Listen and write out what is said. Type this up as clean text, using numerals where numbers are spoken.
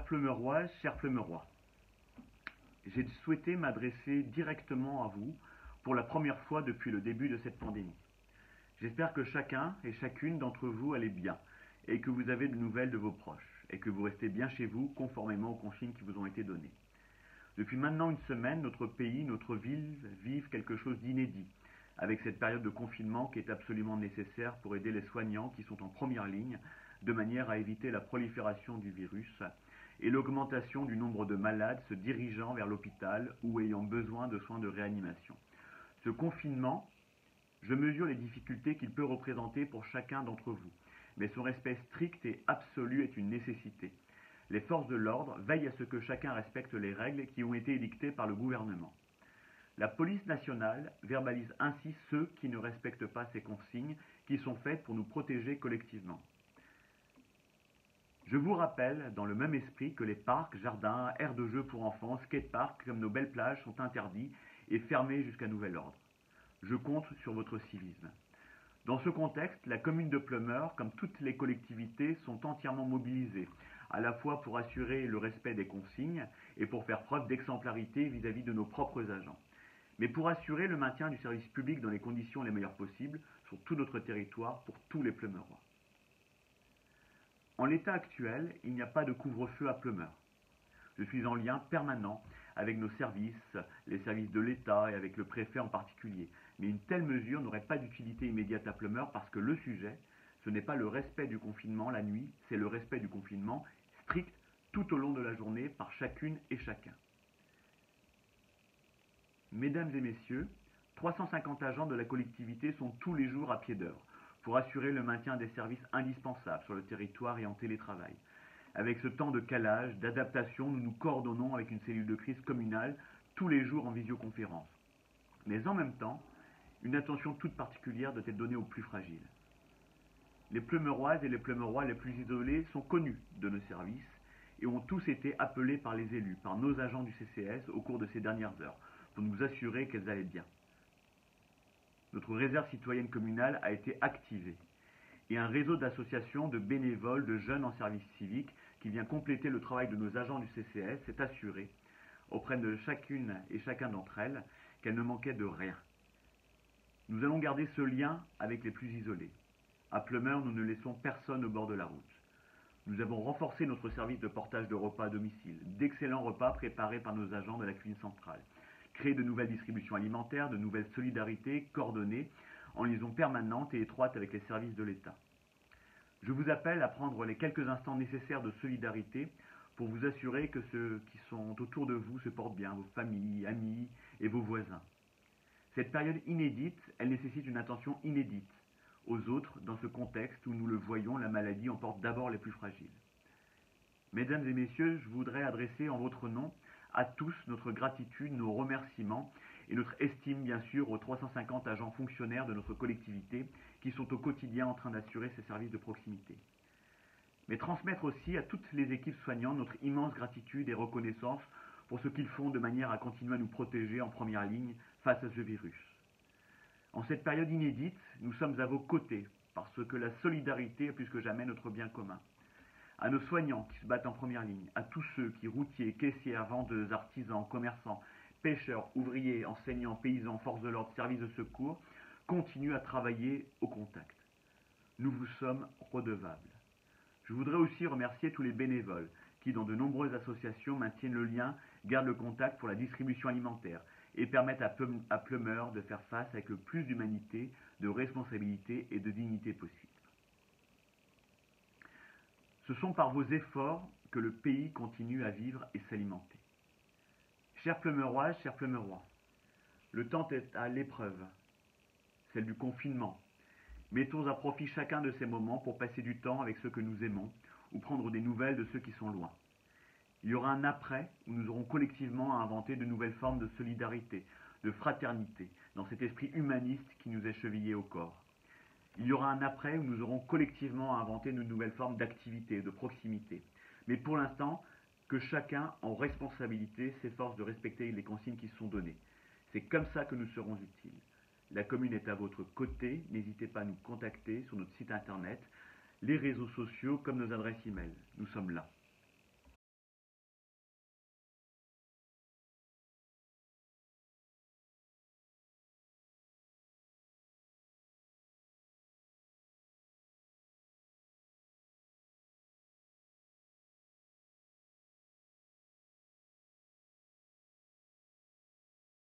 Chers Pleumeroises, chers Pleumerois, j'ai souhaité m'adresser directement à vous pour la première fois depuis le début de cette pandémie. J'espère que chacun et chacune d'entre vous allez bien et que vous avez de nouvelles de vos proches et que vous restez bien chez vous conformément aux consignes qui vous ont été données. Depuis maintenant une semaine, notre pays, notre ville vivent quelque chose d'inédit avec cette période de confinement qui est absolument nécessaire pour aider les soignants qui sont en première ligne de manière à éviter la prolifération du virus et l'augmentation du nombre de malades se dirigeant vers l'hôpital ou ayant besoin de soins de réanimation. Ce confinement, je mesure les difficultés qu'il peut représenter pour chacun d'entre vous, mais son respect strict et absolu est une nécessité. Les forces de l'ordre veillent à ce que chacun respecte les règles qui ont été édictées par le gouvernement. La police nationale verbalise ainsi ceux qui ne respectent pas ces consignes qui sont faites pour nous protéger collectivement. Je vous rappelle, dans le même esprit, que les parcs, jardins, aires de jeux pour enfants, skateparks comme nos belles plages sont interdits et fermés jusqu'à nouvel ordre. Je compte sur votre civisme. Dans ce contexte, la commune de Pleumeur, comme toutes les collectivités, sont entièrement mobilisées, à la fois pour assurer le respect des consignes et pour faire preuve d'exemplarité vis-à-vis de nos propres agents, mais pour assurer le maintien du service public dans les conditions les meilleures possibles sur tout notre territoire pour tous les Pleumerois. En l'état actuel, il n'y a pas de couvre-feu à Pleumeur. Je suis en lien permanent avec nos services, les services de l'État et avec le préfet en particulier. Mais une telle mesure n'aurait pas d'utilité immédiate à Pleumeur parce que le sujet, ce n'est pas le respect du confinement la nuit, c'est le respect du confinement strict tout au long de la journée par chacune et chacun. Mesdames et messieurs, 350 agents de la collectivité sont tous les jours à pied d'œuvre pour assurer le maintien des services indispensables sur le territoire et en télétravail. Avec ce temps de calage, d'adaptation, nous nous coordonnons avec une cellule de crise communale tous les jours en visioconférence. Mais en même temps, une attention toute particulière doit être donnée aux plus fragiles. Les Pleumeroises et les Pleumerois les plus isolés sont connus de nos services et ont tous été appelés par les élus, par nos agents du CCS au cours de ces dernières heures, pour nous assurer qu'elles allaient bien. Notre réserve citoyenne communale a été activée et un réseau d'associations, de bénévoles, de jeunes en service civique qui vient compléter le travail de nos agents du CCS s'est assuré auprès de chacune et chacun d'entre elles qu'elles ne manquaient de rien. Nous allons garder ce lien avec les plus isolés. À Pleumeur, nous ne laissons personne au bord de la route. Nous avons renforcé notre service de portage de repas à domicile, d'excellents repas préparés par nos agents de la cuisine centrale, créé de nouvelles distributions alimentaires, de nouvelles solidarités coordonnées en liaison permanente et étroite avec les services de l'État. Je vous appelle à prendre les quelques instants nécessaires de solidarité pour vous assurer que ceux qui sont autour de vous se portent bien, vos familles, amis et vos voisins. Cette période inédite, elle nécessite une attention inédite aux autres dans ce contexte où nous le voyons, la maladie emporte d'abord les plus fragiles. Mesdames et messieurs, je voudrais adresser en votre nom à tous notre gratitude, nos remerciements et notre estime bien sûr aux 350 agents fonctionnaires de notre collectivité qui sont au quotidien en train d'assurer ces services de proximité. Mais transmettre aussi à toutes les équipes soignantes notre immense gratitude et reconnaissance pour ce qu'ils font de manière à continuer à nous protéger en première ligne face à ce virus. En cette période inédite, nous sommes à vos côtés parce que la solidarité est plus que jamais notre bien commun. À nos soignants qui se battent en première ligne, à tous ceux qui, routiers, caissières, vendeuses, artisans, commerçants, pêcheurs, ouvriers, enseignants, paysans, forces de l'ordre, services de secours, continuent à travailler au contact. Nous vous sommes redevables. Je voudrais aussi remercier tous les bénévoles qui, dans de nombreuses associations, maintiennent le lien, gardent le contact pour la distribution alimentaire et permettent à Pleumeur de faire face avec le plus d'humanité, de responsabilité et de dignité possible. Ce sont par vos efforts que le pays continue à vivre et s'alimenter. Chers Pleumeroises, chers Pleumerois, le temps est à l'épreuve, celle du confinement. Mettons à profit chacun de ces moments pour passer du temps avec ceux que nous aimons ou prendre des nouvelles de ceux qui sont loin. Il y aura un après où nous aurons collectivement à inventer de nouvelles formes de solidarité, de fraternité, dans cet esprit humaniste qui nous est chevillé au corps. Il y aura un après où nous aurons collectivement à inventer de nouvelles formes d'activité, de proximité. Mais pour l'instant, que chacun, en responsabilité, s'efforce de respecter les consignes qui sont données. C'est comme ça que nous serons utiles. La commune est à votre côté, n'hésitez pas à nous contacter sur notre site internet, les réseaux sociaux comme nos adresses e-mail. Nous sommes là.